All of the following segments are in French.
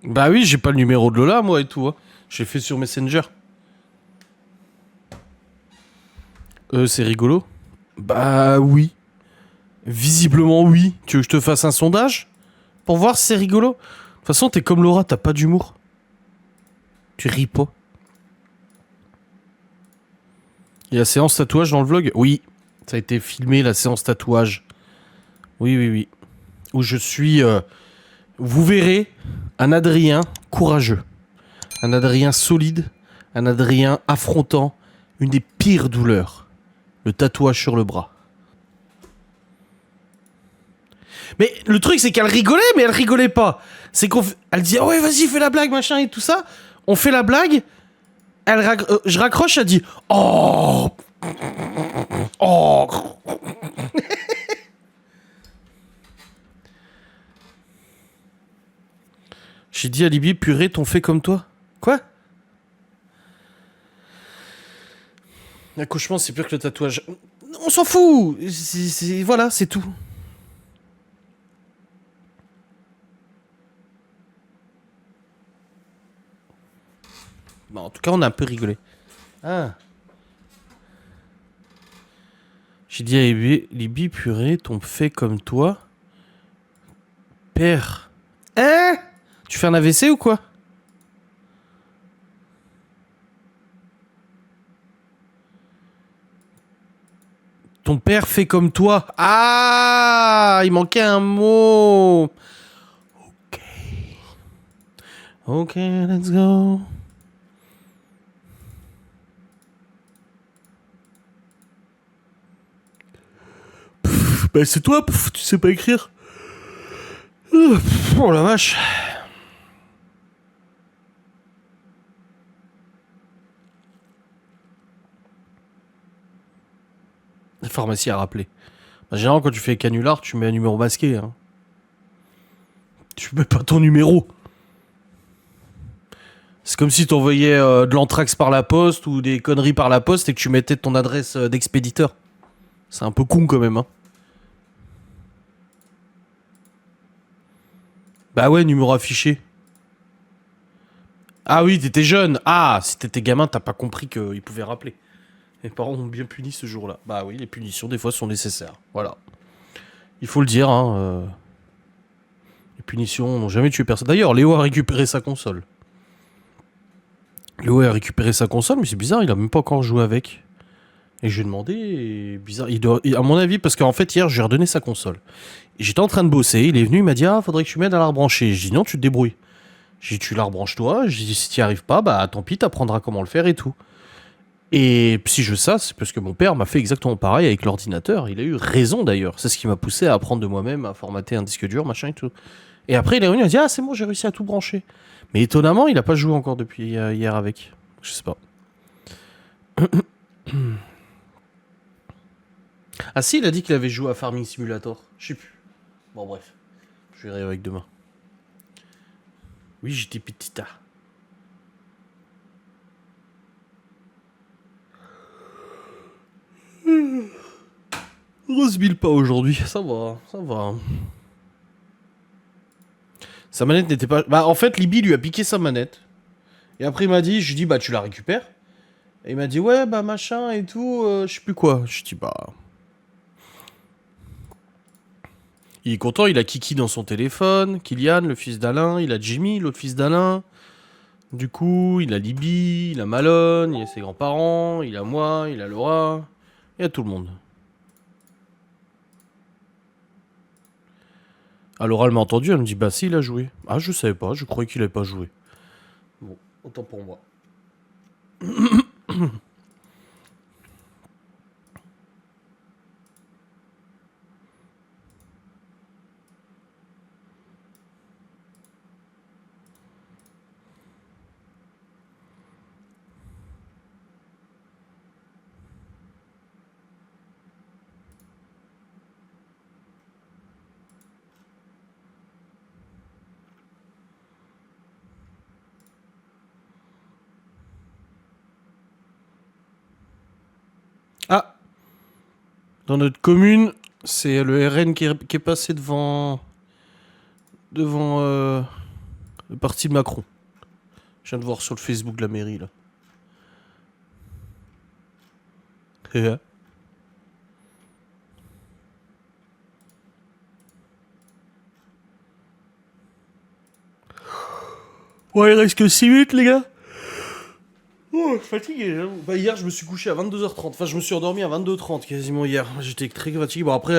Bah oui, j'ai pas le numéro de Lola, moi et tout. Hein. J'ai fait sur Messenger. C'est rigolo. Bah oui. Visiblement oui. Tu veux que je te fasse un sondage pour voir si c'est rigolo? De toute façon, t'es comme Laura, t'as pas d'humour. Tu ris pas. Il y a la séance tatouage dans le vlog? Oui. Ça a été filmé, la séance tatouage. Oui, oui, oui. Où je suis... vous verrez un Adrien courageux. Un Adrien solide. Un Adrien affrontant une des pires douleurs. Le tatouage sur le bras. Mais le truc, c'est qu'elle rigolait, mais elle rigolait pas. C'est qu'on... Elle dit, oh ouais, vas-y, fais la blague, machin, et tout ça. On fait la blague. Je raccroche, elle dit, oh... Oh... J'ai dit à Libye, purée, t'ont fait comme toi. Quoi? L'accouchement, c'est pire que le tatouage. On s'en fout. Voilà, c'est tout. Bon, en tout cas, on a un peu rigolé. Ah. J'ai dit à Libye, purée, t'ont fait comme toi. Père. Hein? Tu fais un AVC ou quoi? Ton père fait comme toi. Ah, il manquait un mot. Ok. Ok, let's go. Bah c'est toi, tu sais pas écrire. Oh la vache. La pharmacie a rappelé. Bah, généralement, quand tu fais canular, tu mets un numéro masqué. Hein. Tu mets pas ton numéro. C'est comme si t'envoyais de l'anthrax par la poste ou des conneries par la poste et que tu mettais ton adresse d'expéditeur. C'est un peu con quand même. Hein. Bah ouais, numéro affiché. Ah oui, t'étais jeune. Ah, si t'étais gamin, t'as pas compris qu'ils pouvaient rappeler. Mes parents m'ont bien puni ce jour-là. Bah oui, les punitions, des fois, sont nécessaires. Voilà. Il faut le dire, hein. Les punitions n'ont jamais tué personne. D'ailleurs, Léo a récupéré sa console. Léo a récupéré sa console, mais c'est bizarre, il a même pas encore joué avec. Et je lui ai demandé, et bizarre, à mon avis, parce qu'en fait, hier, je lui ai redonné sa console. Et j'étais en train de bosser, il est venu, il m'a dit, ah, faudrait que tu m'aides à la rebrancher. Je dis, non, tu te débrouilles. J'ai dit, tu la rebranches toi. J'ai dit, si t'y arrives pas, bah tant pis, t'apprendras comment le faire et tout. Et si je veux ça, c'est parce que mon père m'a fait exactement pareil avec l'ordinateur. Il a eu raison d'ailleurs. C'est ce qui m'a poussé à apprendre de moi-même, à formater un disque dur, machin et tout. Et après, il est revenu, il a dit, ah, c'est bon, j'ai réussi à tout brancher. Mais étonnamment, il a pas joué encore depuis hier avec. Je sais pas. Ah si, il a dit qu'il avait joué à Farming Simulator. Je sais plus. Bon, bref. Je verrai avec demain. Oui, j'étais petita. Rose Bill pas aujourd'hui. Ça va, ça va. Sa manette n'était pas... Bah, en fait, Libby lui a piqué sa manette. Et après, il m'a dit, je lui dis, bah, tu la récupères. Et il m'a dit, ouais, bah, machin et tout, je sais plus quoi. Je dis, bah... Il est content, il a Kiki dans son téléphone, Kylian, le fils d'Alain, il a Jimmy, l'autre fils d'Alain. Du coup, il a Libby, il a Malone, il a ses grands-parents, il a moi, il a Laura. Il y a tout le monde. Ah, Laura, elle m'a entendu, elle me dit, bah si, il a joué. Ah, je savais pas, je croyais qu'il avait pas joué. Bon, autant pour moi. Ah, dans notre commune, c'est le RN qui est passé devant Le parti de Macron. Je viens de voir sur le Facebook de la mairie, là. Ouais, il reste que 6 minutes, les gars. Oh, fatigué, j'avoue. Bah, hier, je me suis couché à 22h30. Enfin, je me suis endormi à 22h30 quasiment hier. J'étais très fatigué. Bon, après,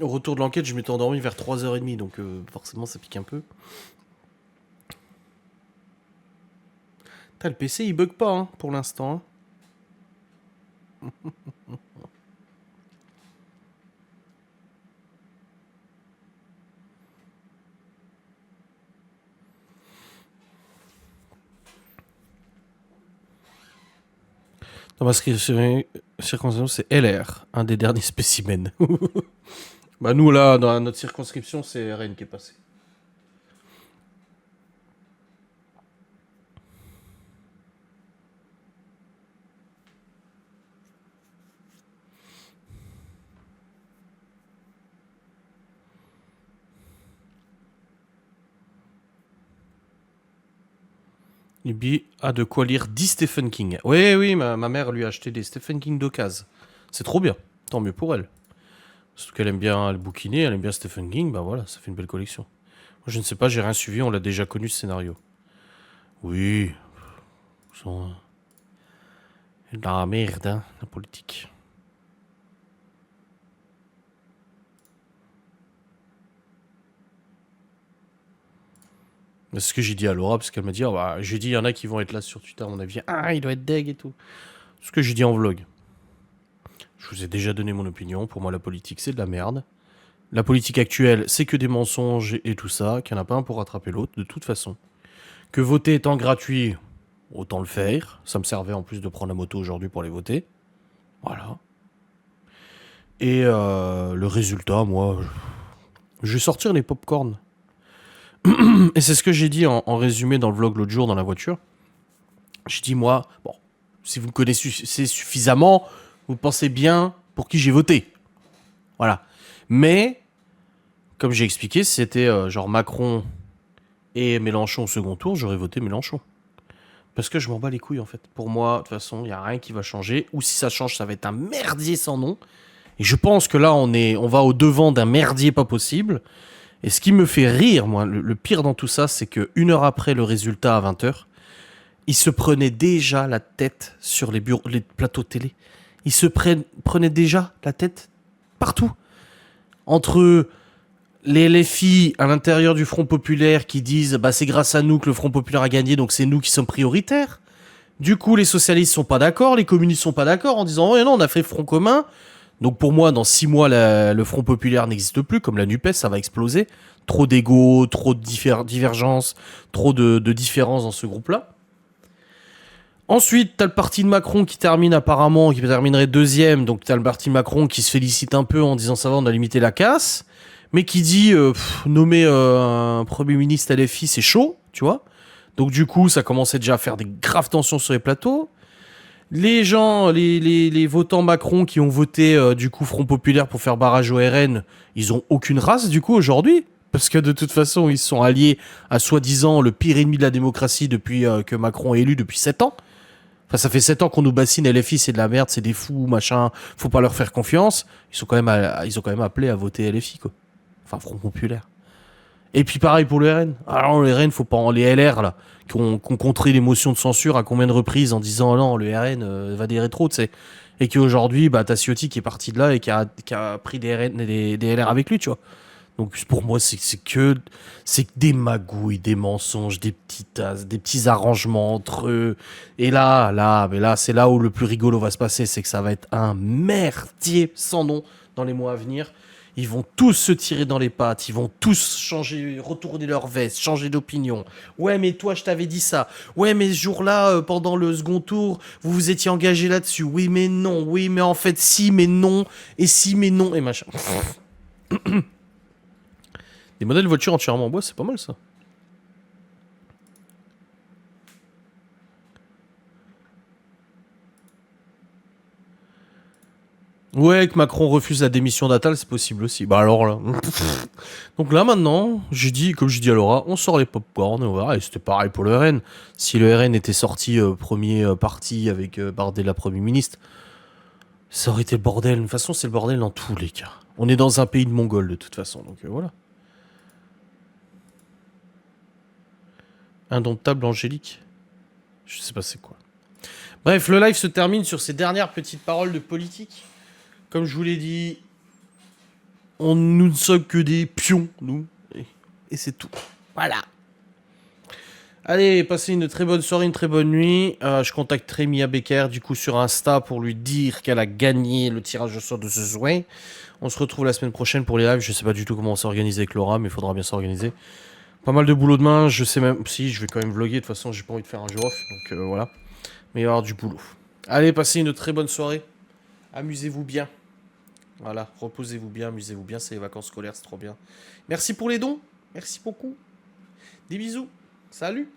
au retour de l'enquête, je m'étais endormi vers 3h30. Donc, forcément, ça pique un peu. Putain, le PC, il bug pas, hein, pour l'instant. Hein. Dans ma circonscription, c'est LR, un des derniers spécimens. Bah, nous, là, dans notre circonscription, c'est RN qui est passé. Libby a de quoi lire 10 Stephen King. Oui, oui, ma mère lui a acheté des Stephen King d'occasion. C'est trop bien. Tant mieux pour elle. Surtout qu'elle aime bien le bouquiner, elle aime bien Stephen King, bah voilà, ça fait une belle collection. Moi, je ne sais pas, j'ai rien suivi, on l'a déjà connu ce scénario. Oui, sont de la merde, hein, la politique. C'est ce que j'ai dit à Laura, parce qu'elle m'a dit, oh, bah, j'ai dit, il y en a qui vont être là sur Twitter, à mon avis. Ah, il doit être deg et tout. Ce que j'ai dit en vlog. Je vous ai déjà donné mon opinion. Pour moi, la politique, c'est de la merde. La politique actuelle, c'est que des mensonges et tout ça, qu'il n'y en a pas un pour rattraper l'autre, de toute façon. Que voter étant gratuit, autant le faire. Ça me servait en plus de prendre la moto aujourd'hui pour les voter. Voilà. Et le résultat, moi, je vais sortir les pop-corn. Et c'est ce que j'ai dit en résumé dans le vlog l'autre jour dans la voiture. J'ai dit, moi, bon, si vous me connaissez suffisamment, vous pensez bien pour qui j'ai voté. Voilà. Mais, comme j'ai expliqué, si c'était genre Macron et Mélenchon au second tour, j'aurais voté Mélenchon. Parce que je m'en bats les couilles en fait. Pour moi, de toute façon, il n'y a rien qui va changer. Ou si ça change, ça va être un merdier sans nom. Et je pense que là, on va au devant d'un merdier pas possible. Et ce qui me fait rire, moi, le pire dans tout ça, c'est que une heure après le résultat à 20h, ils se prenaient déjà la tête sur les plateaux télé. Ils se prenaient déjà la tête partout. Entre les LFI à l'intérieur du Front Populaire qui disent bah c'est grâce à nous que le Front Populaire a gagné, donc c'est nous qui sommes prioritaires. Du coup, les socialistes sont pas d'accord, les communistes sont pas d'accord en disant oh non, on a fait front commun. Donc pour moi, dans 6 mois, le Front Populaire n'existe plus, comme la NUPES, ça va exploser. Trop d'ego, trop de divergences, trop de différences dans ce groupe-là. Ensuite, t'as le parti de Macron qui termine apparemment, qui terminerait deuxième. Donc t'as le parti de Macron qui se félicite un peu en disant ça va, on a limité la casse. Mais qui dit nommer un Premier ministre LFI, c'est chaud, tu vois. Donc du coup, ça commençait déjà à faire des graves tensions sur les plateaux. Les gens, les votants Macron qui ont voté du coup Front Populaire pour faire barrage au RN, ils ont aucune race du coup aujourd'hui. Parce que de toute façon, ils sont alliés à soi-disant le pire ennemi de la démocratie depuis que Macron est élu depuis 7 ans. Enfin, ça fait 7 ans qu'on nous bassine LFI, c'est de la merde, c'est des fous, machin, faut pas leur faire confiance. Ils ont quand même appelé à voter LFI, quoi. Enfin, Front Populaire. Et puis pareil pour le RN. Alors le RN, faut pas les LR là, qui ont contré les motions de censure à combien de reprises en disant oh non, le RN va des rétros, tu sais. Et qu'aujourd'hui, bah, t'as Ciotti qui est parti de là et qui a pris des, RN, des LR avec lui, tu vois. Donc pour moi, c'est que des magouilles, des mensonges, des petits arrangements entre eux. Et là, c'est là où le plus rigolo va se passer, c'est que ça va être un merdier sans nom dans les mois à venir. Ils vont tous se tirer dans les pattes, ils vont tous changer, retourner leur veste, changer d'opinion. Ouais, mais toi, je t'avais dit ça. Ouais, mais ce jour-là, pendant le second tour, vous vous étiez engagé là-dessus. Oui, mais non. Oui, mais en fait, si, mais non. Et si, mais non. Et machin. Des modèles de voitures entièrement en bois, c'est pas mal ça. Ouais, que Macron refuse la démission d'Attal, c'est possible aussi. Bah alors là. Donc là maintenant, j'ai dit, comme je dis à Laura, on sort les pop-corn et on verra. Et c'était pareil pour le RN. Si le RN était sorti premier parti avec Bardella Premier ministre, ça aurait été le bordel. De toute façon, c'est le bordel dans tous les cas. On est dans un pays de Mongols de toute façon, donc voilà. Indomptable Angélique. Je sais pas c'est quoi. Bref, le live se termine sur ces dernières petites paroles de politique. Comme je vous l'ai dit, nous ne sommes que des pions, nous. Et c'est tout. Voilà. Allez, passez une très bonne soirée, une très bonne nuit. Je contacterai Mia Becker du coup sur Insta pour lui dire qu'elle a gagné le tirage au sort de ce soir. On se retrouve la semaine prochaine pour les lives. Je sais pas du tout comment on s'organise avec Laura, mais il faudra bien s'organiser. Pas mal de boulot demain. Je sais même si je vais quand même vlogger. De toute façon, j'ai pas envie de faire un jeu off, donc voilà. Mais il va y avoir du boulot. Allez, passez une très bonne soirée. Amusez-vous bien. Voilà, reposez-vous bien, amusez-vous bien. C'est les vacances scolaires, c'est trop bien. Merci pour les dons. Merci beaucoup. Des bisous. Salut.